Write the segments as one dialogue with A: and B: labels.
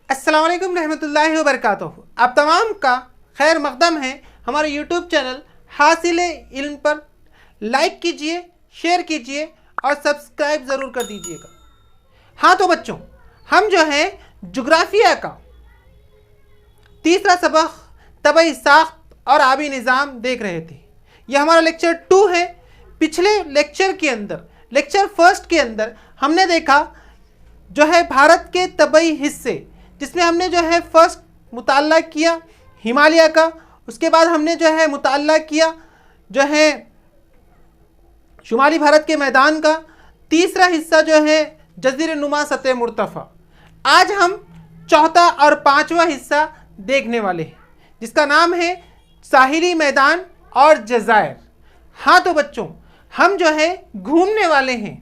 A: अस्सलाम वालेकुम रहमतुल्लाहि व बरकातुहू। आप तमाम का खैर मकदम है हमारे यूट्यूब चैनल हासिल इल्म पर। लाइक कीजिए, शेयर कीजिए और सब्सक्राइब ज़रूर कर दीजिएगा। हाँ तो बच्चों, हम जो है जुग्राफिया का तीसरा सबक तबई साख्त और आबी निज़ाम देख रहे थे। यह हमारा लेक्चर 2 है। पिछले लेक्चर के अंदर, लेक्चर फर्स्ट के अंदर हमने देखा जो है भारत के तबई हिस्से, जिसमें हमने जो है फर्स्ट मुताल्ला किया हिमालय का। उसके बाद हमने जो है मुताल्ला किया जो है शुमाली भारत के मैदान का। तीसरा हिस्सा जो है जज़ीर नुमा सतह मुर्तफ़ा। आज हम चौथा और पांचवा हिस्सा देखने वाले हैं, जिसका नाम है साहिली मैदान और जज़ायर। हाँ तो बच्चों, हम जो है घूमने वाले हैं,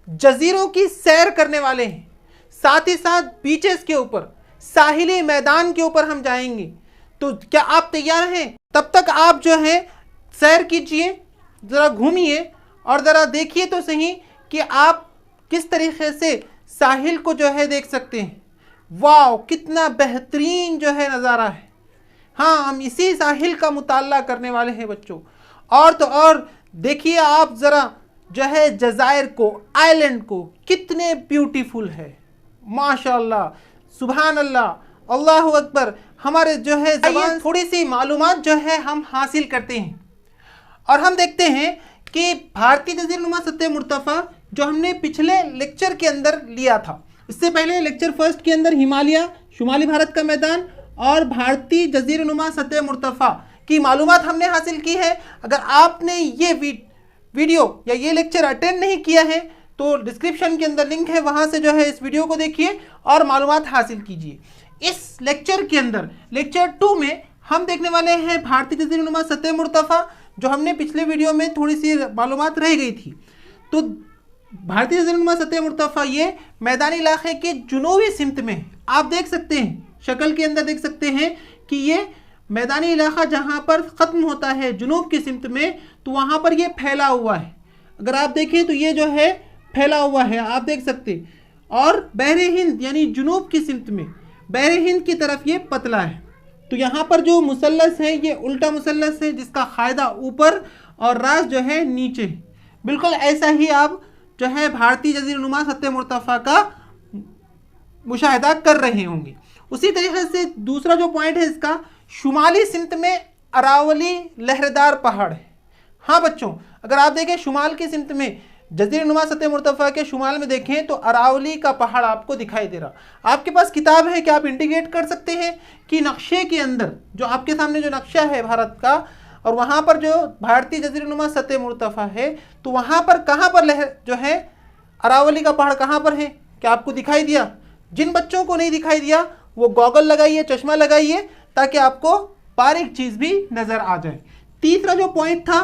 A: जजीरों की सैर करने वाले हैं, साथ ही साथ बीचेस के ऊपर, साहिली मैदान के ऊपर हम जाएंगे। तो क्या आप तैयार हैं? तब तक आप जो है सैर कीजिए, ज़रा घूमिए और ज़रा देखिए तो सही कि आप किस तरीके से साहिल को जो है देख सकते हैं। वाह, कितना बेहतरीन जो है नज़ारा है। हाँ, हम इसी साहिल का मुताल्ला करने वाले हैं बच्चों। और तो और देखिए आप ज़रा जो है जज़ायर को, आइलैंड को, कितने ब्यूटीफुल है। माशाल्लाह, सुभान अल्लाह, अल्लाहु अकबर। हमारे जो है ज़बान थोड़ी सी मालूमात जो है हम हासिल करते हैं और हम देखते हैं कि भारतीय जज़ीर नुमा सतह मुर्तफ़ा जो हमने पिछले लेक्चर के अंदर लिया था। इससे पहले लेक्चर फर्स्ट के अंदर हिमालय, शुमाली भारत का मैदान और भारतीय जज़ीर नुमा सतह मुर्तफ़ा की मालूमात हमने हासिल की है। अगर आपने ये वीडियो या ये लेक्चर अटेंड नहीं किया है तो डिस्क्रिप्शन के अंदर लिंक है, वहाँ से जो है इस वीडियो को देखिए और मालूमात हासिल कीजिए। इस लेक्चर के अंदर, लेक्चर 2 में हम देखने वाले हैं भारतीय जज़ीर नुमा सतह मुर्तफ़ा, जो हमने पिछले वीडियो में थोड़ी सी मालूमात रह गई थी। तो भारतीय जज़ीर नुमा सतह मुर्तफ़ा ये मैदानी इलाके के जुनूबी सिमत में, आप देख सकते हैं शक्ल के अंदर देख सकते हैं कि ये मैदानी इलाका जहाँ पर ख़त्म होता है जुनूब की सिमत में, तो वहाँ पर ये फैला हुआ है। अगर आप देखें तो ये जो है फैला हुआ है, आप देख सकते हैं। और बहरे हिंद यानी जुनूब की सिमत में, बहरे हिंद की तरफ ये पतला है। तो यहाँ पर जो मुसल्लस है ये उल्टा मुसल्लस है, जिसका क़ायदा ऊपर और रास जो है नीचे। बिल्कुल ऐसा ही आप जो है भारतीय जज़ीर नुमा सतह मुर्तफ़ा का मुशाहिदा कर रहे होंगे। उसी तरीके से दूसरा जो पॉइंट है इसका, शुमाली सिमत में अरावली लहरदार पहाड़ है। हाँ बच्चों, अगर आप देखें शुमाल की सिमत में, जज़ीर नुमा सतह मुर्तफ़ा के शुमाल में देखें तो अरावली का पहाड़ आपको दिखाई दे रहा। आपके पास किताब है कि आप इंडिकेट कर सकते हैं कि नक्शे के अंदर जो आपके सामने जो नक्शा है भारत का, और वहाँ पर जो भारतीय जज़ीर नुमा सतह मुर्तफ़ा है, तो वहाँ पर कहाँ पर लहर जो है अरावली का पहाड़ कहाँ पर है? क्या आपको दिखाई दिया? जिन बच्चों को नहीं दिखाई दिया वो गॉगल लगाइए, चश्मा लगाइए, ताकि आपको बारीक चीज़ भी नज़र आ जाए। तीसरा जो पॉइंट था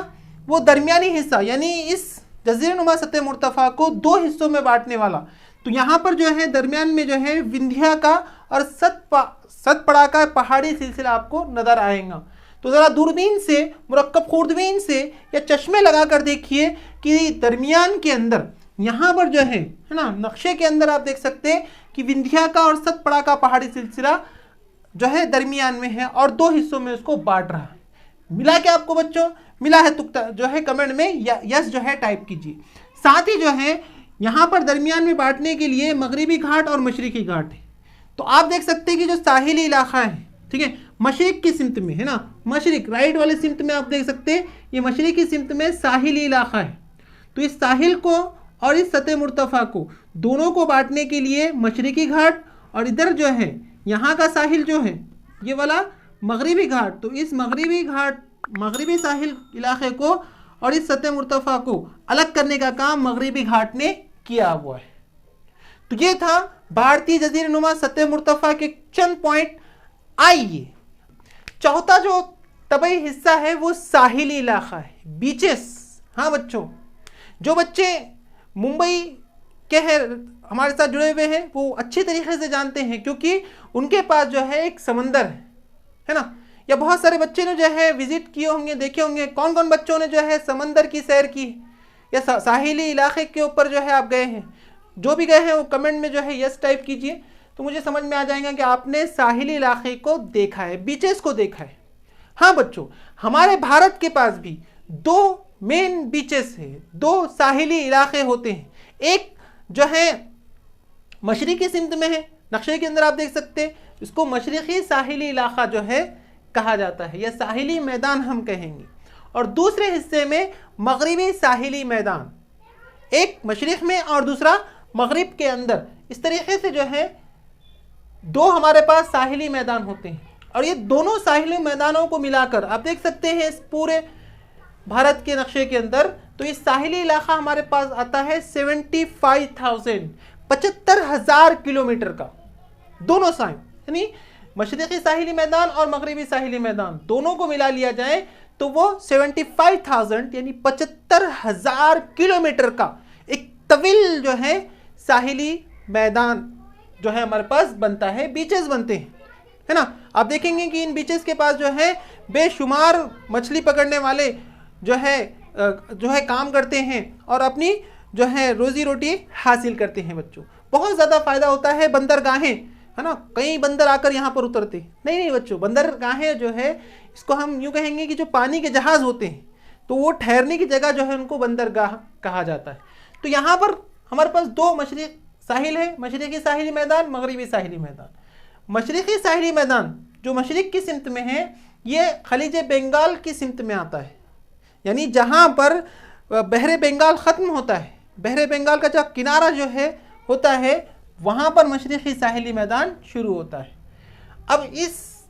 A: वो दरमियानी हिस्सा, यानी इस जज़ीर नुमा सतह मुर्तफ़ा को 2 हिस्सों में बांटने वाला। तो यहाँ पर जो है दरमियान में जो है विंध्या का और सतपड़ा का पहाड़ी सिलसिला आपको नज़र आएगा। तो ज़रा दूरबीन से, मुरक्कब खुर्दबीन से या चश्मे लगा कर देखिए कि दरमियान के अंदर यहाँ पर जो है ना, नक्शे के अंदर आप देख सकते हैं कि विंध्या का और सतपड़ा का पहाड़ी सिलसिला जो है दरमियान में है और 2 हिस्सों में उसको बांट रहा है। मिला क्या आपको बच्चों? मिला है तो जो है कमेंट में यस जो है टाइप कीजिए। साथ ही जो है यहाँ पर दरमियान में बांटने के लिए मगरिबी घाट और मशरिकी घाट है। तो आप देख सकते हैं कि जो साहिली इलाका है, ठीक है, मशरिक की सिमत में है ना, मशरिक राइट वाले सिमत में आप देख सकते हैं ये मशरिक की सिमत में साहिली इलाका है। तो इस साहिल को और इस सतह मुर्तफ़ा को दोनों को बांटने के लिए मशरिकी घाट, और इधर जो है यहाँ का साहिल जो है ये वाला मगरिबी घाट, तो इस मगरिबी घाट, मगरिबी साहिल इलाके को और इस सतह मुर्तफ़ा को अलग करने का काम मगरिबी घाट ने किया हुआ है। तो ये था भारतीय जज़ीर नुमा सतह मुर्तफ़ा के चंद पॉइंट। आइए चौथा जो तबई हिस्सा है वो साहिली इलाका है, बीचेस। हाँ बच्चों, जो बच्चे मुंबई के हैं हमारे साथ जुड़े हुए हैं वो अच्छी तरीके से जानते हैं, क्योंकि उनके पास जो है एक समंदर है ना। या बहुत सारे बच्चे ने जो है विजिट किए होंगे, देखे होंगे। कौन कौन बच्चों ने जो है समंदर की सैर की या साहिली इलाके के ऊपर जो है आप गए हैं? जो भी गए हैं वो कमेंट में जो है यस टाइप कीजिए। तो मुझे समझ में आ जाएगा कि आपने साहिली इलाके को देखा है, बीचेस को देखा है। हाँ बच्चों, हमारे भारत के पास भी दो मेन बीचेस है, दो साहिली इलाके होते हैं। एक जो है मशरिकी सिमत में है, नक्शे के अंदर आप देख सकते हैं, इसको मशरिकी साहिली इलाका जो है कहा जाता है, या साहिली मैदान हम कहेंगे। और दूसरे हिस्से में मगरिबी साहिली मैदान, एक मशरिक में और दूसरा मगरिब के अंदर। इस तरीके से जो है दो हमारे पास साहिली मैदान होते हैं। और ये दोनों साहिली मैदानों को मिलाकर आप देख सकते हैं इस पूरे भारत के नक्शे के अंदर, तो इस साहिली इलाका हमारे पास आता है 75,000 किलोमीटर का, दोनों साइड, यानी मशरिकी साहिली मैदान और मगरिबी साहिली मैदान दोनों को मिला लिया जाए तो वो 75,000 यानी 75,000 किलोमीटर का एक तवील जो है साहिली मैदान जो है हमारे पास बनता है, बीचेस बनते हैं, है ना। आप देखेंगे कि इन बीचेस के पास जो है बेशुमार मछली पकड़ने वाले जो है काम करते हैं और अपनी जो है रोजी रोटी हासिल करते हैं। बच्चों बहुत ज़्यादा फायदा होता है। बंदरगाहें, है ना, कई बंदर आकर यहाँ पर उतरते, नहीं बच्चों, बंदरगाहें जो है इसको हम यूँ कहेंगे कि जो पानी के जहाज़ होते हैं, तो वो ठहरने की जगह जो है उनको बंदरगाह कहा जाता है। तो यहाँ पर हमारे पास दो मशरिक साहिल है, मशरिकी साहिली मैदान, मगरिबी साहिली मैदान। मशरिकी साहिली मैदान जो मशरिक की सिमत में है, ये खलीज बंगाल की सिमत में आता है, यानी जहाँ पर बहरे बंगाल ख़त्म होता है, बहरे बंगाल का जो किनारा जो है होता है, वहाँ पर मशरिकी साहिली मैदान शुरू होता है। अब इस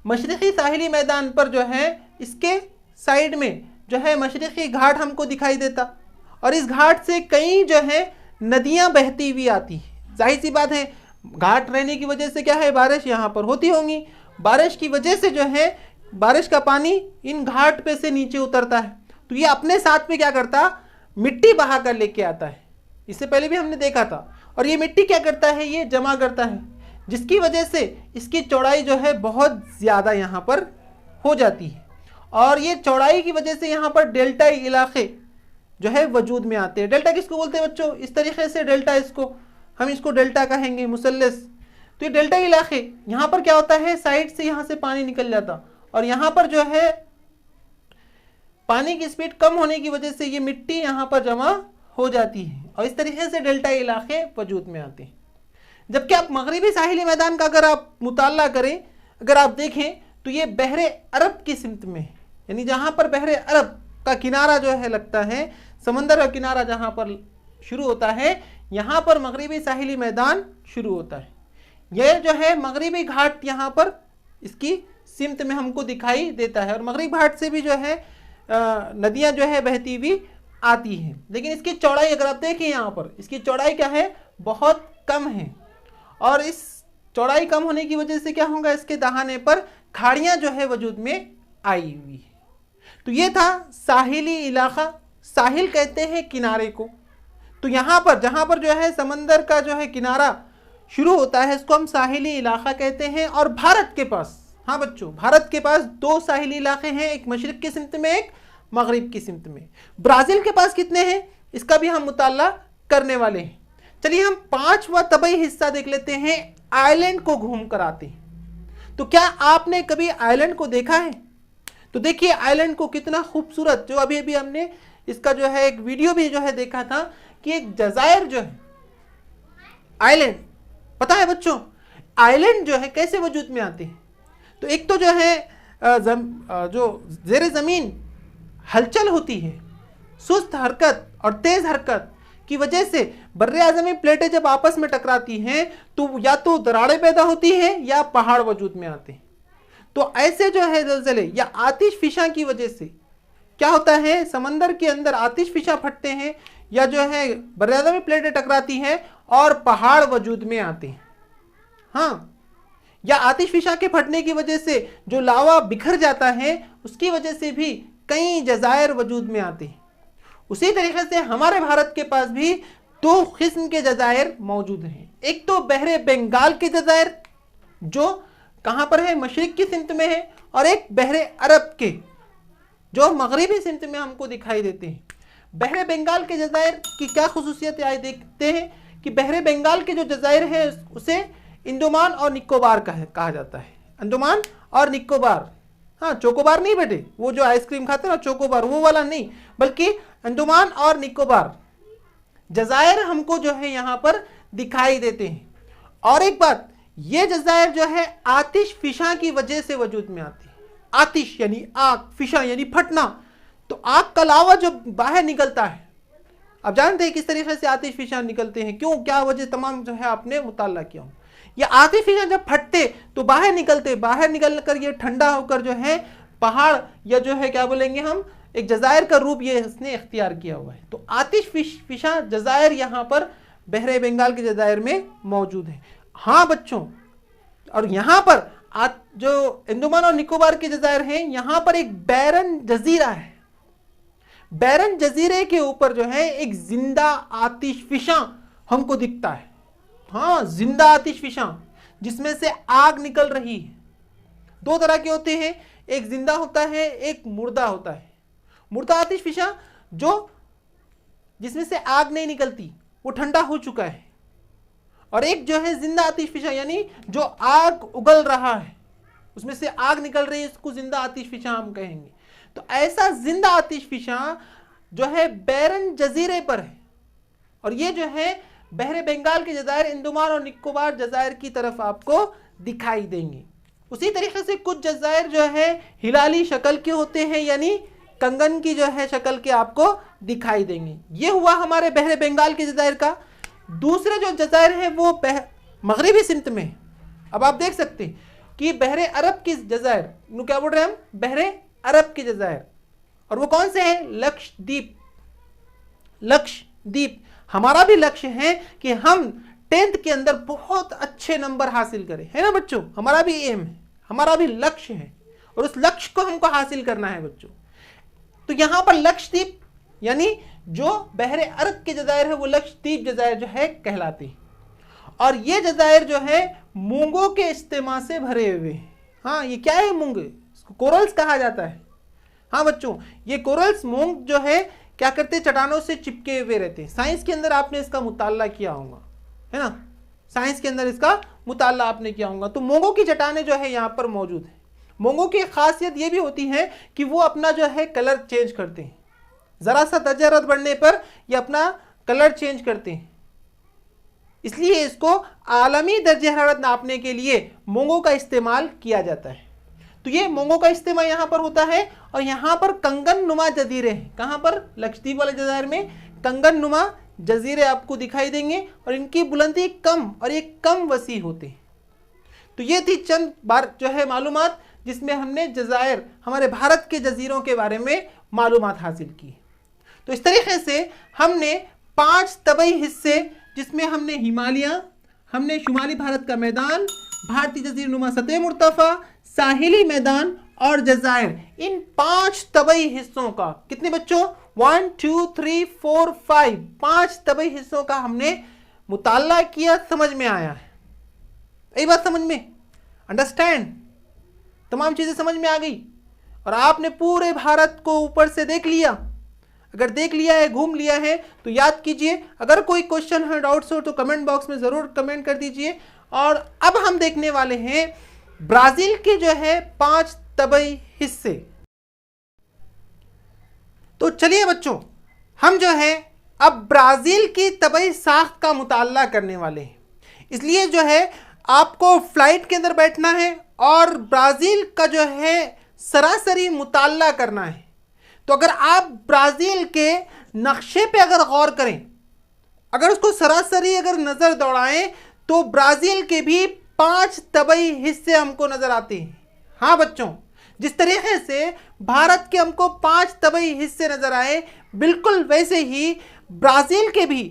A: मशरिकी साहिली मैदान पर जो है इसके साइड में जो है मशरिकी घाट हमको दिखाई देता, और इस घाट से कई जो है नदियाँ बहती हुई आती है। जाहिर सी बात है, घाट रहने की वजह से क्या है, बारिश यहाँ पर होती होंगी, बारिश की वजह से जो है बारिश का पानी इन घाट पे से नीचे उतरता है, तो ये अपने साथ में क्या करता, मिट्टी बहा कर लेके आता है। इससे पहले भी हमने देखा था। और ये मिट्टी क्या करता है, ये जमा करता है, जिसकी वजह से इसकी चौड़ाई जो है बहुत ज़्यादा यहाँ पर हो जाती है। और ये चौड़ाई की वजह से यहाँ पर डेल्टा इलाके जो है वजूद में आते हैं। डेल्टा किसको बोलते हैं बच्चों, इस तरीके से डेल्टा, हम इसको डेल्टा कहेंगे, मुसल्लस। तो ये डेल्टा इलाके, यहाँ पर क्या होता है, साइड से यहाँ से पानी निकल जाता, और यहाँ पर जो है पानी की स्पीड कम होने की वजह से ये मिट्टी यहाँ पर जमा हो जाती है, और इस तरीके से डेल्टा इलाके वजूद में आते हैं। जबकि आप मगरिबी साहिली मैदान का अगर आप मुताला करें, अगर आप देखें, तो ये बहरे अरब की सिमत में है, यानी जहाँ पर बहरे अरब का किनारा जो है लगता है, समंदर का किनारा जहाँ पर शुरू होता है, यहाँ पर मगरिबी साहिली मैदान शुरू होता है। यह जो है मगरिबी घाट यहाँ पर इसकी सिमत में हमको दिखाई देता है, और मगरिबी घाट से भी जो है नदियाँ जो है बहती हुई आती हैं। लेकिन इसकी चौड़ाई अगर आप देखें, यहाँ पर इसकी चौड़ाई क्या है, बहुत कम है, और इस चौड़ाई कम होने की वजह से क्या होगा, इसके दहाने पर खाड़ियाँ जो है वजूद में आई हुई है। तो ये था साहिली इलाका, साहिल कहते हैं किनारे को। तो यहाँ पर जहाँ पर जो है समंदर का जो है किनारा शुरू होता है, इसको हम साहिली इलाका कहते हैं। और भारत के पास, हाँ बच्चों, भारत के पास दो साहिली इलाके हैं, एक मशरिक की सिमत में, एक मगरिब की सिमत में। ब्राज़ील के पास कितने हैं, इसका भी हम मुताला करने वाले हैं। चलिए हम पांचवा तबई हिस्सा देख लेते हैं, आइलैंड को घूम कर आते हैं। तो क्या आपने कभी आइलैंड को देखा है? तो देखिए आइलैंड को कितना खूबसूरत, जो अभी अभी हमने इसका जो है एक वीडियो भी जो है देखा था कि एक जजायर जो है आइलैंड, पता है बच्चों आइलैंड जो है कैसे वजूद में आते हैं? तो एक तो जो है जो ज़ेरे ज़मीन हलचल होती है, सुस्त हरकत और तेज़ हरकत की वजह से बर्रे आज़मी प्लेटें जब आपस में टकराती हैं तो या तो दरारें पैदा होती हैं या पहाड़ वजूद में आते हैं। तो ऐसे जो है ज़लज़ले या आतिश फिशा की वजह से क्या होता है, समंदर के अंदर आतिश फिशा फटते हैं, या जो है बर्रे आज़मी प्लेटें टकराती हैं और पहाड़ वजूद में आते हैं। हाँ, या आतिश फिशा के फटने की वजह से जो लावा बिखर जाता है, उसकी वजह से भी कई जज़ायर वजूद में आते हैं। उसी तरीके से हमारे भारत के पास भी दो किस्म के जज़ायर मौजूद हैं। एक तो बहरे बंगाल के जज़ायर जो कहाँ पर है, मशरिक की सिमत में है, और एक बहरे अरब के जो मगरिबी सिमत में हमको दिखाई देते हैं। बहरे बंगाल के जज़ायर की क्या खुसूसियत आए देखते हैं कि बहरे बंगाल के जो जजायर है उसे अंडमान और निकोबार कहा जाता है। अंडमान और निकोबार, हाँ चोकोबार नहीं बेटे, वो जो आइसक्रीम खाते हैं ना चोकोबार, वो वाला नहीं, बल्कि अंडमान और निकोबार जजायर हमको जो है यहाँ पर दिखाई देते हैं। और एक बात, ये जजायर जो है आतिश फिशा की वजह से वजूद में आती है। आतिश यानी आग, फिशा यानी फटना, तो आग का लावा जो बाहर निकलता है, आप जानते हैं किस तरीके से आतिश फिशा निकलते हैं, क्यों, क्या वजह, तमाम जो है आपने मुताला किया हो। ये आतिश फिशा जब फटते तो बाहर निकलते, बाहर निकल कर ये ठंडा होकर जो है पहाड़ या जो है क्या बोलेंगे हम, एक जजायर का रूप ये इसने इख्तियार किया हुआ है। तो आतिश फिशा जजायर यहाँ पर बहरे बंगाल के जजायर में मौजूद है। हाँ बच्चों, और यहाँ पर जो अंडमान और निकोबार के जजायर हैं, यहाँ पर एक बैरन जजीरा है। बैरन जजीरे के ऊपर जो है एक जिंदा आतिश फिशा हमको दिखता है। हाँ, जिंदा आतिश फिशा जिसमें से आग निकल रही है। दो तरह के होते हैं, एक जिंदा होता है, एक मुर्दा होता है। मुर्दा आतिश फिशा जो जिसमें से आग नहीं निकलती, वो ठंडा हो चुका है, और एक जो है जिंदा आतिश फिशा यानी जो आग उगल रहा है, उसमें से आग निकल रही है, इसको जिंदा आतिश फिशा हम कहेंगे। तो ऐसा जिंदा आतिश फिशा जो है बैरन जजीरे पर है, और ये जो है बहरे बंगाल के जजायर अंडमान और निकोबार जजायर की तरफ आपको दिखाई देंगे। उसी तरीके से कुछ जजायर जो है हिलाली शक्ल के होते हैं, यानी कंगन की जो है शक्ल के आपको दिखाई देंगे। ये हुआ हमारे बहरे बंगाल के जजायर का। दूसरे जो जजायर है वो मगरबी सिमत में। अब आप देख सकते हैं कि बहरे अरब की जजायर, क्या बोल रहे हैं हम, बहरे अरब के जजायर, और वो कौन से हैं, लक्षद्वीप। लक्षद्वीप हमारा भी लक्ष्य है कि हम 10th के अंदर बहुत अच्छे नंबर हासिल करें, है ना बच्चों, हमारा भी एम है, हमारा भी लक्ष्य है, और उस लक्ष्य को हमको हासिल करना है बच्चों। तो यहां पर लक्षद्वीप यानी जो बहरे अरब के जजायर है वो लक्षद्वीप जजायर जो है कहलाती है। और ये जजायर जो है मूंगों के इस्तेमाल से भरे हुए हैं। हाँ, ये क्या है, मूंग, इसको कोरल्स कहा जाता है। हाँ बच्चों, ये कोरल्स मूंग जो है क्या करते हैं, चट्टानों से चिपके हुए रहते हैं। साइंस के अंदर आपने इसका मुताला किया होगा, है ना, साइंस के अंदर इसका मुताला आपने किया होगा। तो मूंगों की चट्टानें जो है यहाँ पर मौजूद है। मूंगों की खासियत ये भी होती है कि वो अपना जो है कलर चेंज करते हैं, जरा सा दर्जा हरारत बढ़ने पर ये अपना कलर चेंज करते हैं। इसलिए इसको आलमी दर्जे हरारत नापने के लिए मूंगों का इस्तेमाल किया जाता है। तो ये मूंगों का इस्तेमाल यहाँ पर होता है। और यहाँ पर कंगन नुमा जजीरे हैं। कहाँ पर, लक्षद्वीप वाले जजायर में कंगन नुमा जजीरे आपको दिखाई देंगे, और इनकी बुलंदी कम और ये कम वसी होते हैं। तो ये थी चंद बार जो है मालूमात जिसमें हमने जजायर, हमारे भारत के जजीरों के बारे में मालूमात हासिल की। तो इस तरीके से हमने 5 तबई हिस्से, जिसमें हमने हिमालय, हमने शुमाली भारत का मैदान, भारतीय जजीर नुमा सतह मुर्तफा, साहिली मैदान और जजायर, इन 5 तबई हिस्सों का, कितने बच्चों, 1 2 3 4 5, 5 तबई हिस्सों का हमने मुताला किया, समझ में आया है। यही बात समझ में, अंडरस्टैंड, तमाम चीजें समझ में आ गई, और आपने पूरे भारत को ऊपर से देख लिया। अगर देख लिया है, घूम लिया है, तो याद कीजिए, अगर कोई क्वेश्चन है, डाउट्स हो, तो कमेंट बॉक्स में जरूर कमेंट कर दीजिए। और अब हम देखने वाले हैं ब्राजील के जो है 5 तबई हिस्से। तो चलिए बच्चों, हम जो है अब ब्राजील की तबई साख्त का मुताला करने वाले हैं। इसलिए जो है आपको फ्लाइट के अंदर बैठना है और ब्राजील का जो है सरासरी मुताला करना है। तो अगर आप ब्राजील के नक्शे पे अगर गौर करें, अगर उसको सरासरी अगर नज़र दौड़ाएं, तो ब्राज़ील के भी 5 तबई हिस्से हमको नज़र आते हैं। हाँ बच्चों, जिस तरीके से भारत के हमको 5 तबई हिस्से नज़र आए, बिल्कुल वैसे ही ब्राज़ील के भी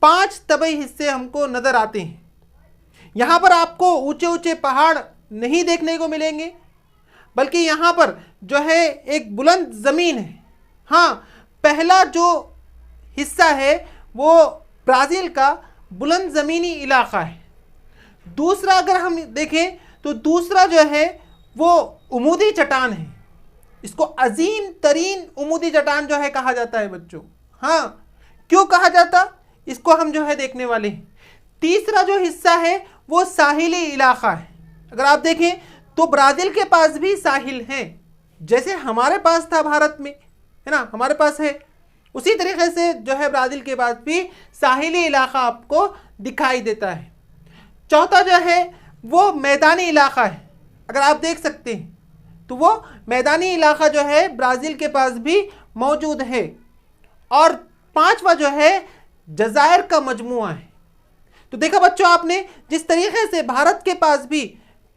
A: 5 तबई हिस्से हमको नज़र आते हैं। यहाँ पर आपको ऊंचे ऊंचे पहाड़ नहीं देखने को मिलेंगे, बल्कि यहाँ पर जो है एक बुलंद ज़मीन है। हाँ, पहला जो हिस्सा है वो ब्राज़ील का बुलंद ज़मीनी इलाक़ा है। दूसरा अगर हम देखें तो दूसरा जो है वो उमूदी चट्टान है। इसको अजीम तरीन उमूदी चट्टान जो है कहा जाता है बच्चों। हाँ, क्यों कहा जाता, इसको हम जो है देखने वाले हैं। तीसरा जो हिस्सा है वो साहिली इलाका है। अगर आप देखें तो ब्राज़ील के पास भी साहिल हैं, जैसे हमारे पास था भारत में, है ना, हमारे पास है, उसी तरीके से जो है ब्राज़ील के पास भी साहिली इलाका आपको दिखाई देता है। चौथा जो है वो मैदानी इलाका है। अगर आप देख सकते हैं तो वो मैदानी इलाका जो है ब्राज़ील के पास भी मौजूद है। और पांचवा जो है जज़ायर का मजमुआ है। तो देखा बच्चों आपने, जिस तरीके से भारत के पास भी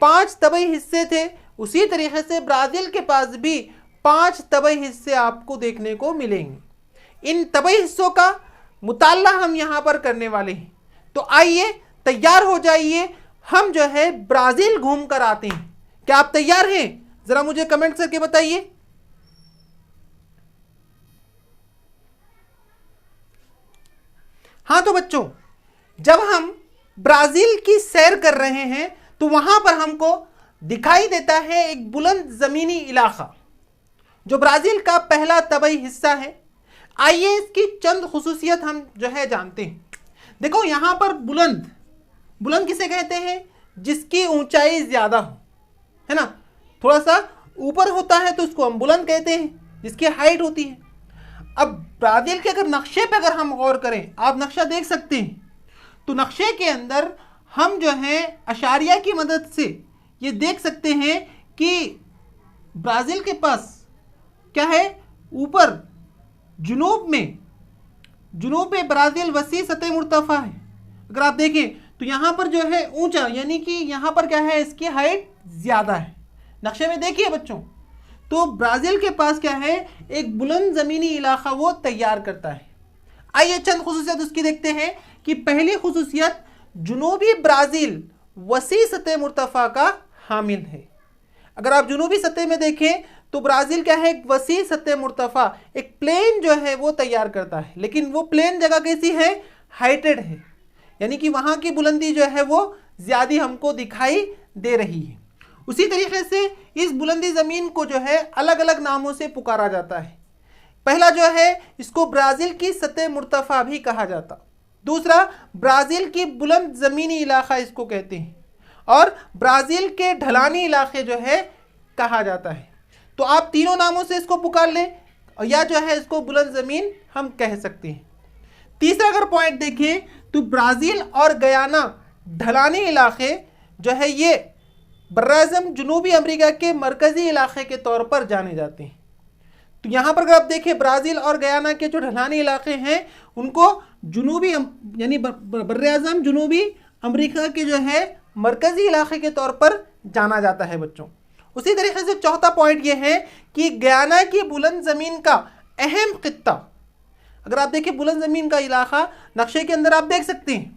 A: 5 तबई हिस्से थे, उसी तरीके से ब्राज़ील के पास भी 5 तबई हिस्से आपको देखने को मिलेंगे। इन तबई हिस्सों का मुताला हम यहाँ पर करने वाले हैं। तो आइए तैयार हो जाइए, हम जो है ब्राज़ील घूम कर आते हैं। क्या आप तैयार हैं? जरा मुझे कमेंट करके बताइए। हाँ तो बच्चों, जब हम ब्राज़ील की सैर कर रहे हैं तो वहां पर हमको दिखाई देता है एक बुलंद ज़मीनी इलाका जो ब्राज़ील का पहला तबई हिस्सा है। आइए इसकी चंद खुसूसियत हम जो है जानते हैं। देखो यहाँ पर बुलंद, बुलंद किसे कहते हैं? जिसकी ऊंचाई ज़्यादा हो, है ना, थोड़ा सा ऊपर होता है तो उसको हम बुलंद कहते हैं, जिसकी हाइट होती है। अब ब्राज़ील के अगर नक्शे पे अगर हम गौर करें, आप नक्शा देख सकते हैं, तो नक्शे के अंदर हम जो है अशारिया की मदद से ये देख सकते हैं कि ब्राज़ील के पास क्या है, ऊपर जुनूब में ब्राज़ील वसी सतह मुर्तफ़ा है। अगर आप देखें तो यहाँ पर जो है ऊंचा, यानी कि यहाँ पर क्या है, इसकी हाइट ज़्यादा है। नक्शे में देखिए बच्चों, तो ब्राज़ील के पास क्या है, एक बुलंद ज़मीनी इलाका वो तैयार करता है। आइए चंद खुसूसियत उसकी देखते हैं कि पहली खुसूसियत, जुनूबी ब्राज़ील वसी सतह मुर्तफ़ा का हामिल है। अगर आप जुनूबी सतह में देखें तो ब्राज़ील क्या है, एक वसी सतह मुर्तफ़ा, एक प्लेन जो है वो तैयार करता है। लेकिन वो प्लेन जगह कैसी है, हाइटेड है, यानी कि वहाँ की बुलंदी जो है वो ज़्यादा हमको दिखाई दे रही है। उसी तरीके से इस बुलंदी ज़मीन को जो है अलग अलग नामों से पुकारा जाता है। पहला जो है, इसको ब्राज़ील की सतह मुर्तफ़ा भी कहा जाता। दूसरा, ब्राज़ील की बुलंद ज़मीनी इलाका इसको कहते हैं। और ब्राज़ील के ढलानी इलाके जो है कहा जाता है। तो आप तीनों नामों से इसको पुकार लें, या जो है इसको बुलंद ज़मीन हम कह सकते हैं। तीसरा अगर पॉइंट देखें तो ब्राज़ील और गयाना ढलानी इलाके जो है ये बर्राज़म जुनूबी अमेरिका के मरकज़ी इलाके के तौर पर जाने जाते हैं। तो यहाँ पर अगर आप देखें, ब्राज़ील और गयाना के जो ढलानी इलाके हैं उनको जुनूबी यानी बर्राज़म जुनूबी अमेरिका के जो है मरकज़ी इलाके के तौर पर जाना जाता है बच्चों। उसी तरीके से चौथा पॉइंट ये है कि गयाना की बुलंद ज़मीन का अहम खित्ता, अगर आप देखें बुलंद ज़मीन का इलाका नक्शे के अंदर आप देख सकते हैं,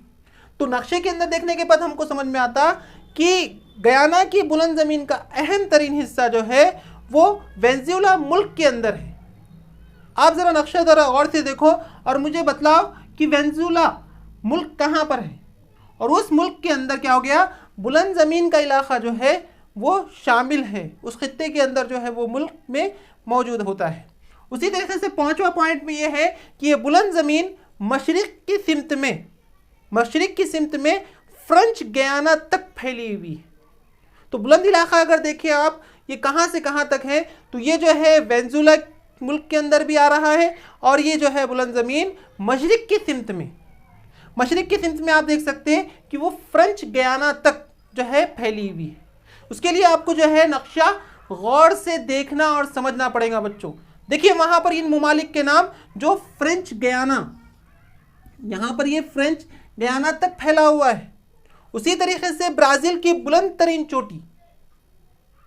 A: तो नक्शे के अंदर देखने के बाद हमको समझ में आता कि गयाना की बुलंद ज़मीन का अहम तरीन हिस्सा जो है वो वेनेजुएला मुल्क के अंदर है। आप ज़रा नक्शा ज़रा गौर से देखो और मुझे बतलाओ कि वेनेजुएला मुल्क कहाँ पर है, और उस मुल्क के अंदर क्या हो गया, बुलंद ज़मीन का इलाका जो है वो शामिल है, उस खित्ते के अंदर जो है वो मुल्क में मौजूद होता है। उसी तरीके से पांचवा पॉइंट में ये है कि ये बुलंद ज़मीन मशरिक की सिमत में फ्रेंच गयाना तक फैली हुई है। तो बुलंद इलाका अगर देखिए आप, ये कहाँ से कहाँ तक है, तो ये जो है वेनेजुएला मुल्क के अंदर भी आ रहा है, और ये जो है बुलंद ज़मीन मशरिक की सिमत में आप देख सकते हैं कि वो फ्रेंच गयाना तक जो है फैली हुई है। उसके लिए आपको जो है नक्शा गौर से देखना और समझना पड़ेगा बच्चों। देखिए वहां पर इन ममालिक के नाम, जो फ्रेंच गयाना, यहां पर ये फ्रेंच गयाना तक फैला हुआ है। उसी तरीके से ब्राज़ील की बुलंद तरीन चोटी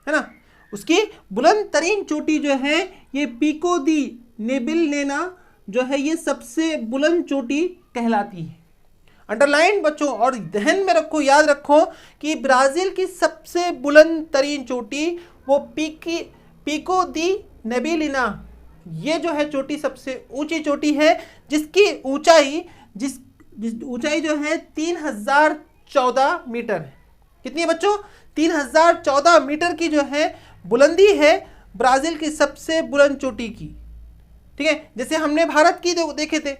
A: है ना, उसकी बुलंद तरीन चोटी जो है ये पिको दी नेबिलनेना जो है ये सबसे बुलंद चोटी कहलाती है। अंडरलाइन बच्चों, और ध्यान में रखो, याद रखो कि ब्राज़ील की सबसे बुलंद तरीन चोटी वो पिको दी नेबिलिना, ये जो है चोटी सबसे ऊंची चोटी है, जिसकी ऊंचाई ऊंचाई जो है 3014 मीटर है। कितनी है बच्चों, 3014 मीटर की जो है बुलंदी है ब्राज़ील की सबसे बुलंद चोटी की। ठीक है, जैसे हमने भारत की देखे थे,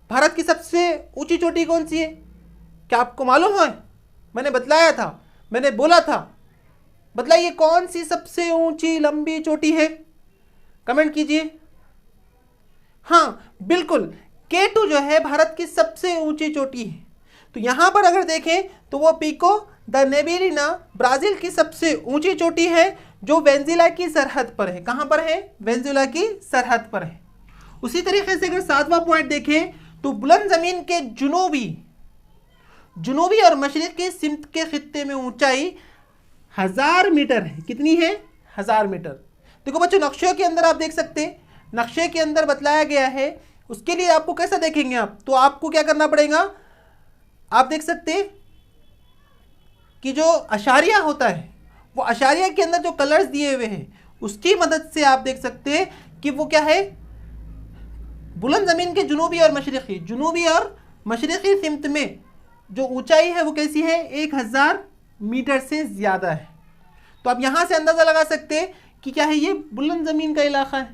A: भारत की सबसे ऊंची चोटी कौन सी है, क्या आपको मालूम है? मैंने बतलाया था, मैंने बोला था। बतलाइए कौन सी सबसे ऊंची लंबी चोटी है? कमेंट कीजिए। हाँ बिल्कुल, K2 जो है भारत की सबसे ऊंची चोटी है। तो यहां पर अगर देखें तो वो पिको द नेबिलिना ब्राजील की सबसे ऊंची चोटी है, जो वेनेजुएला की सरहद पर है। कहां पर है? वेनेजुएला की सरहद पर है। उसी तरीके से अगर 7वां पॉइंट देखें तो बुलंद जमीन के जुनूबी और मशरिकी सिमत के खित्ते में ऊंचाई 1000 मीटर है। कितनी है? 1000 मीटर। देखो बच्चों, नक्शे के अंदर आप देख सकते हैं, नक्शे के अंदर बतलाया गया है। उसके लिए आपको कैसा देखेंगे आप? तो आपको क्या करना पड़ेगा, आप देख सकते हैं कि जो अशारिया होता है, वो अशारिया के अंदर जो कलर्स दिए हुए हैं उसकी मदद से आप देख सकते हैं कि वो क्या है, बुलंद जमीन के जुनूबी और मशरिकी सिमत में जो ऊंचाई है वो कैसी है? 1000 मीटर से ज़्यादा है। तो आप यहाँ से अंदाज़ा लगा सकते हैं कि क्या है, ये बुलंद ज़मीन का इलाका है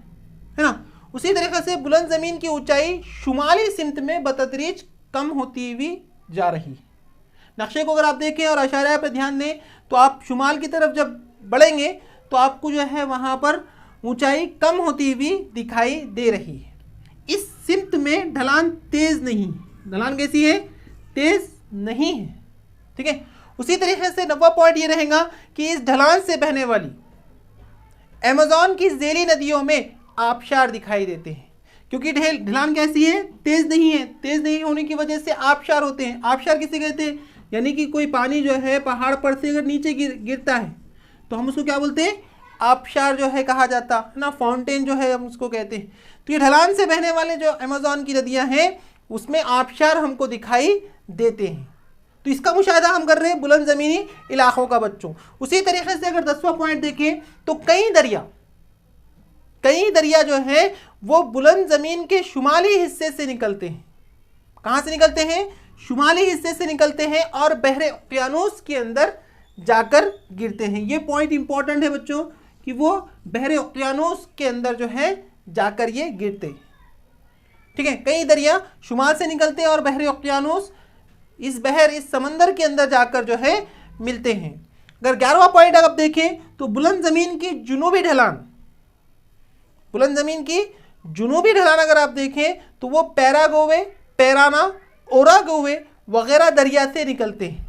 A: ना। उसी तरीके से बुलंद ज़मीन की ऊंचाई शुमाली सिमत में बतदरीज कम होती हुई जा रही है। नक्शे को अगर आप देखें और अशारिया पर ध्यान दें तो आप शुमाल की तरफ जब बढ़ेंगे तो आपको जो है वहाँ पर ऊंचाई कम होती हुई दिखाई दे रही है। इस सिमत में ढलान तेज़ नहीं, ढलान कैसी है? तेज़ नहीं है। ठीक है। उसी तरीके से 9वां पॉइंट ये रहेगा कि इस ढलान से बहने वाली अमेज़न की झीली नदियों में आबशार दिखाई देते हैं। क्योंकि ढलान कैसी है? तेज़ नहीं है। तेज़ नहीं होने की वजह से आबशार होते हैं। आबशार किसे कहते हैं? यानी कि कोई पानी जो है पहाड़ पर से अगर नीचे गिरता है तो हम उसको क्या बोलते हैं? आबशार जो है कहा जाता है ना, फाउंटेन जो है हम उसको कहते हैं। तो ये ढलान से बहने वाले जो अमेज़न की नदियाँ हैं उसमें आबशार हमको दिखाई देते हैं। तो इसका मुशाहिदा हम कर रहे हैं बुलंद ज़मीनी इलाकों का बच्चों। उसी तरीके से अगर 10वां पॉइंट देखें तो कई दरिया जो है वो बुलंद ज़मीन के शुमाली हिस्से से निकलते हैं। कहाँ से निकलते हैं? शुमाली हिस्से से निकलते हैं और बहरे उक़यानुस के अंदर जाकर गिरते हैं। ये पॉइंट इंपॉर्टेंट है बच्चों कि वो बहरे उक़यानुस के अंदर जो है जाकर ये गिरते हैं। ठीक है, कई दरिया शुमाल से निकलते हैं और बहरे उक़यानुस इस समंदर के अंदर जाकर जो है मिलते हैं। अगर 11वां पॉइंट आप देखें तो बुलंद ज़मीन की जुनूबी ढलान अगर आप देखें तो वो पैरागोवे, पैराना, ओरागोवे वगैरह दरिया से निकलते हैं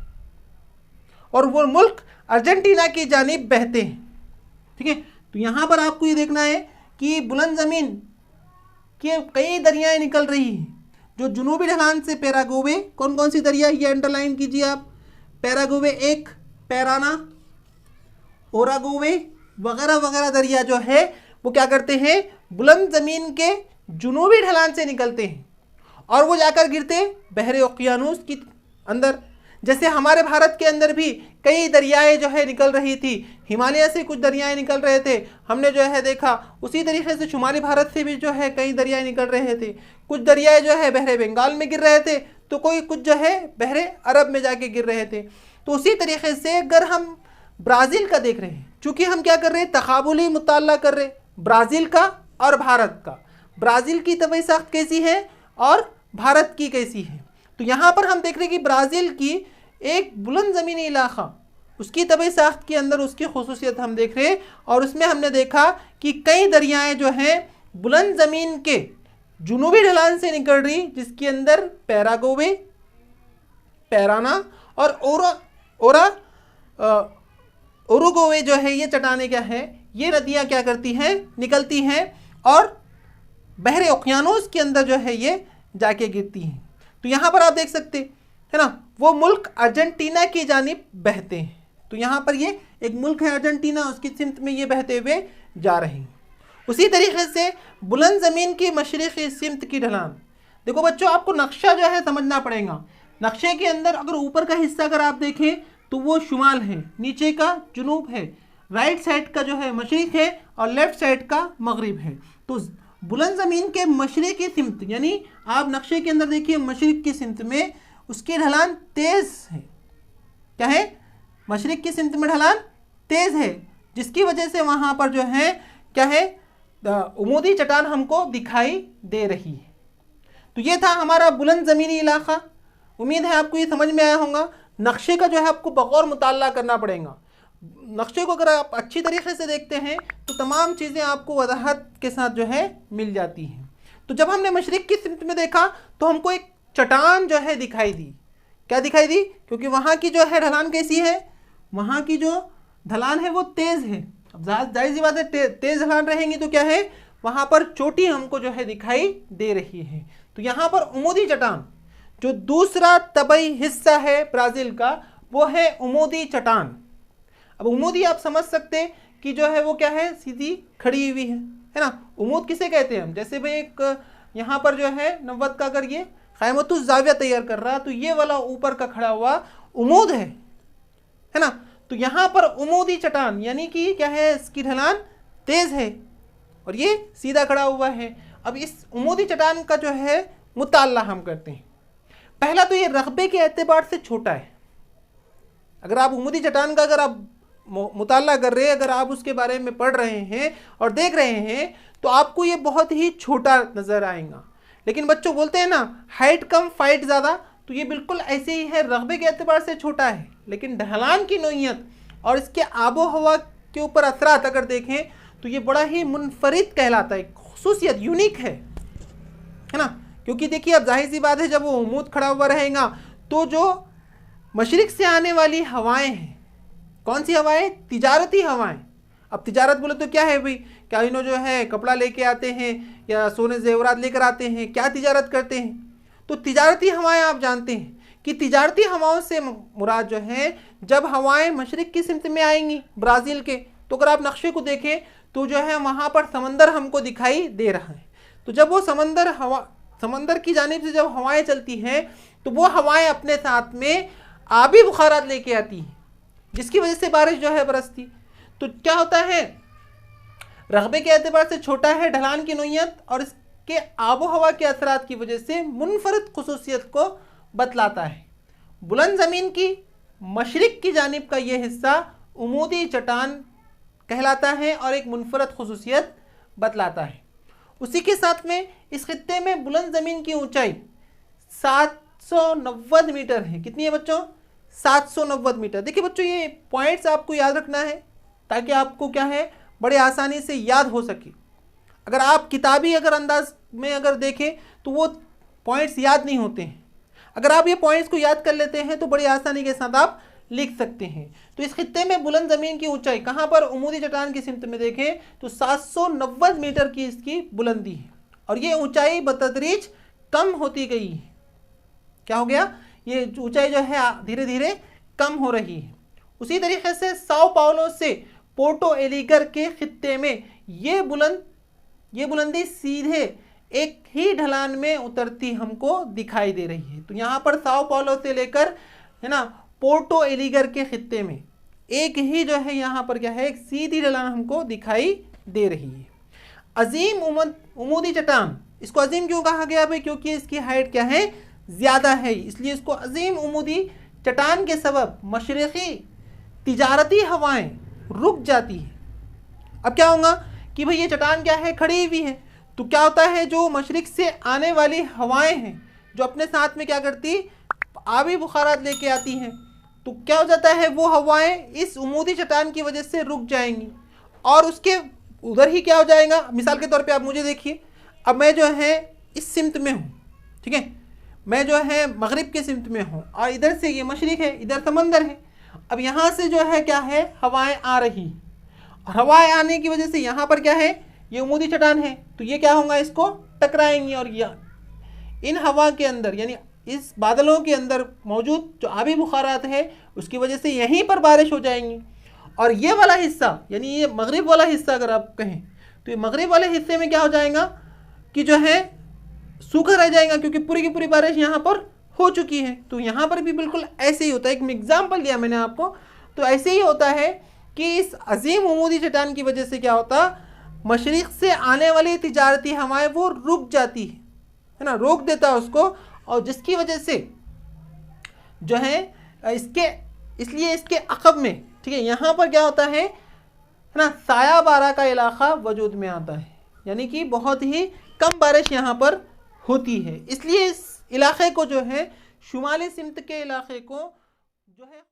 A: और वो मुल्क अर्जेंटीना की जानिब बहते हैं। ठीक है, तो यहाँ पर आपको ये देखना है कि बुलंद ज़मीन के कई दरियाएं निकल रही हैं। जो जुनूबी ढलान से पैरागोवे, कौन कौन सी दरिया, ये अंडरलाइन कीजिए आप। पैरागोवे एक, पैराना, ओरागोवे वगैरह वगैरह दरिया जो है वो क्या करते हैं? बुलंद ज़मीन के जुनूबी ढलान से निकलते हैं और वो जाकर गिरते बहरे उक़यानुस के अंदर। जैसे हमारे भारत के अंदर भी कई दरियाएं जो है निकल रही थी, हिमालय से कुछ दरियाएं निकल रहे थे, हमने जो है देखा। उसी तरीके से शुमाली भारत से भी जो है कई दरियाएं निकल रहे थे। कुछ दरियाएं जो है बहरे बंगाल में गिर रहे थे तो कुछ जो है बहरे अरब में जाके गिर रहे थे। तो उसी तरीके से अगर हम ब्राज़ील का देख रहे हैं, चूँकि हम क्या कर रहे हैं? तक़ाबुली मुताला कर रहे हैं ब्राज़ील का और भारत का। ब्राज़ील की तबई साख्त कैसी है और भारत की कैसी है। तो यहाँ पर हम देख रहे हैं कि ब्राज़ील की एक बुलंद ज़मीनी इलाका, उसकी तबई साख्त के अंदर उसकी खुसूसियत हम देख रहे हैं और उसमें हमने देखा कि कई दरियाएं जो हैं बुलंद ज़मीन के जुनूबी ढलान से निकल रही, जिसके अंदर पैरागोवे, पैराना और ओरुगोवे जो है ये चट्टाने क्या है, ये नदियाँ क्या करती हैं? निकलती हैं और बहरे उक़यानुस के अंदर जो है ये जाके गिरती हैं। तो यहाँ पर आप देख सकते है ना, वो मुल्क अर्जेंटीना की जानिब बहते हैं। तो यहाँ पर ये एक मुल्क है अर्जेंटीना, उसकी सिमत में ये बहते हुए जा रहे हैं। उसी तरीके से बुलंद ज़मीन की मशरिक़ी सिमत की ढलान। देखो बच्चों, आपको नक्शा जो है समझना पड़ेगा। नक्शे के अंदर अगर ऊपर का हिस्सा अगर आप देखें तो वो शुमाल है, नीचे का जुनूब है, राइट साइड का जो है मशरिक़ है और लेफ्ट साइड का मगरिब है। तो बुलंद ज़मीन के मशरिक़ी सिमत, यानी आप नक्शे के अंदर देखिए मशरिक़ की सिमत में उसकी ढलान तेज़ है। क्या है? मशरिक़ की सिमत में ढलान तेज़ है, जिसकी वजह से वहाँ पर जो है क्या है? उमूदी चट्टान हमको दिखाई दे रही है। तो ये था हमारा बुलंद ज़मीनी इलाका। उम्मीद है आपको ये समझ में आया होगा। नक्शे का जो है आपको बगौर मुताला करना पड़ेगा। नक्शे को अगर आप अच्छी तरीके से देखते हैं तो तमाम चीज़ें आपको वजाहत के साथ जो है मिल जाती हैं। तो जब हमने मशरिक़ की सिमत में देखा तो हमको एक चट्टान जो है दिखाई दी। क्या दिखाई दी? क्योंकि वहाँ की जो है ढलान कैसी है, वहाँ की जो ढलान है वो तेज़ है। अब जाहिर सी बात है, तेज़ ढलान रहेंगी तो क्या है, वहाँ पर चोटी हमको जो है दिखाई दे रही है। तो यहाँ पर उमूदी चट्टान, जो दूसरा तबई हिस्सा है ब्राज़ील का, वो है उमूदी चट्टान। अब उमूदी आप समझ सकते कि जो है वो क्या है, सीधी खड़ी हुई है ना। उमूद किसे कहते हैं हम? जैसे भाई एक यहाँ पर जो है नव्वत का अगर ये क़यामतुज़ ज़ाविया तैयार कर रहा है तो ये वाला ऊपर का खड़ा हुआ उमूद है ना। तो यहाँ पर उमूदी चट्टान यानी कि क्या है, इसकी ढलान तेज़ है और ये सीधा खड़ा हुआ है। अब इस उमूदी चट्टान का जो है मुताला हम करते हैं। पहला तो ये रकबे के एतबार से छोटा है। अगर आप उमूदी चट्टान का अगर आप मुताला कर रहे हैं, अगर आप उसके बारे में पढ़ रहे हैं और देख रहे हैं तो आपको ये बहुत ही छोटा नज़र आएगा। लेकिन बच्चों बोलते हैं ना, हाइट कम फाइट ज़्यादा, तो ये बिल्कुल ऐसे ही है, रकबे के एतबार से छोटा है, लेकिन ढलान की नोयत और इसके आबो हवा के ऊपर असरात अगर देखें तो ये बड़ा ही मुनफरिद कहलाता है, खुसूसियत यूनिक है ना। क्योंकि देखिए अब जाहिर सी बात है, जब वो उमूद खड़ा हुआ रहेगा तो जो मशरिक़ से आने वाली हवाएं हैं, कौन सी हवाएं? तिजारती हवाएं। अब तिजारत बोले तो क्या है भाई, क्या इन्हों जो है कपड़ा लेके आते हैं या सोने जेवरात लेकर आते हैं, क्या तिजारत करते हैं? तो तिजारती हवाएं आप जानते हैं कि तिजारती हवाओं से मुराद जो है, जब हवाएं मशरिक़ की सिमत में आएंगी ब्राज़ील के, तो अगर आप नक्शे को देखें तो जो है वहाँ पर समंदर हमको दिखाई दे रहा है। तो जब वो समंदर की जानिब से जब हवाएं चलती हैं तो वो हवाएं अपने साथ में आबी बुखारात लेके आती हैं, जिसकी वजह से बारिश जो है बरसती। तो क्या होता है, रकबे के एतबार से छोटा है, ढलान की नोयत और इसके आबो हवा के असरात की वजह से मुनफरद खुसूसियत को बतलाता है। बुलंद ज़मीन की मशरिक़ की जानिब का ये हिस्सा उमूदी चट्टान कहलाता है और एक मुनफरद खुसूसियत बतलाता है। उसी के साथ में इस खित्ते में बुलंद ज़मीन की ऊंचाई 790 मीटर है। कितनी है बच्चों? 790 मीटर। देखिए बच्चों, ये पॉइंट्स आपको याद रखना है ताकि आपको क्या है, बड़े आसानी से याद हो सके। अगर आप किताबी अगर अंदाज में अगर देखें तो वो पॉइंट्स याद नहीं होते हैं। अगर आप ये पॉइंट्स को याद कर लेते हैं तो बड़ी आसानी के साथ आप लिख सकते हैं। तो इस खित्ते में बुलंद ज़मीन की ऊंचाई कहाँ पर, उमूदी चट्टान की सिमत में देखें तो 790 मीटर की इसकी बुलंदी है और ये ऊंचाई बतदरीज कम होती गई है। क्या हो गया, ये ऊंचाई जो है धीरे धीरे कम हो रही है। उसी तरीके से साओ पाउलो से पोर्टो एलीगर के खित्ते में ये बुलंदी सीधे एक ही ढलान में उतरती हमको दिखाई दे रही है। तो यहाँ पर साओ पाउलो से लेकर है ना पोर्टो एलीगर के खित्ते में एक ही जो है यहाँ पर क्या है, एक सीधी ढलान हमको दिखाई दे रही है। अजीम उमूदी चट्टान, इसको अजीम क्यों कहा गया भाई? क्योंकि इसकी हाइट क्या है, ज़्यादा है, इसलिए इसको अजीम उमूदी चट्टान के सबब मशरिक़ी तिजारती हवाएं रुक जाती हैं। अब क्या होगा कि भाई ये चट्टान क्या है, खड़ी हुई है, तो क्या होता है, जो मशरिक़ से आने वाली हवाएं हैं जो अपने साथ में क्या करती, आबी बुखारात लेके आती हैं, तो क्या हो जाता है, वो हवाएं इस उमूदी चट्टान की वजह से रुक जाएंगी और उसके उधर ही क्या हो जाएगा। मिसाल के तौर पे आप मुझे देखिए, अब मैं जो है इस सिमत में हूँ, ठीक है, मैं जो है मगरिब के सिमत में हूँ और इधर से ये मशरिक़ है, इधर समंदर है। अब यहाँ से जो है क्या है, हवाएं आ रही और हवाएं आने की वजह से यहाँ पर क्या है, ये उमूदी चट्टान है, तो ये क्या होगा, इसको टकराएंगी और इन हवा के अंदर यानी इस बादलों के अंदर मौजूद जो आबी बुखारात है उसकी वजह से यहीं पर बारिश हो जाएंगी। और ये वाला हिस्सा यानी ये मगरिब वाला हिस्सा अगर आप कहें तो ये मगरिब वाले हिस्से में क्या हो जाएगा कि जो है सूखा रह जाएगा, क्योंकि पूरी की पूरी बारिश यहाँ पर हो चुकी है। तो यहाँ पर भी बिल्कुल ऐसे ही होता है। एक एग्जाम्पल दिया मैंने आपको, तो ऐसे ही होता है कि इस अजीम उमूदी चट्टान की वजह से क्या होता, मशरिक़ से आने वाली तिजारती हवाएं वो रुक जाती है ना, रोक देता उसको, और जिसकी वजह से जो है इसलिए इसके अक़ब में, ठीक है, यहाँ पर क्या होता है ना, साया बारा का इलाका वजूद में आता है, यानी कि बहुत ही कम बारिश यहाँ पर होती है। इसलिए इस इलाके को जो है शुमाली सिमत के इलाके को जो है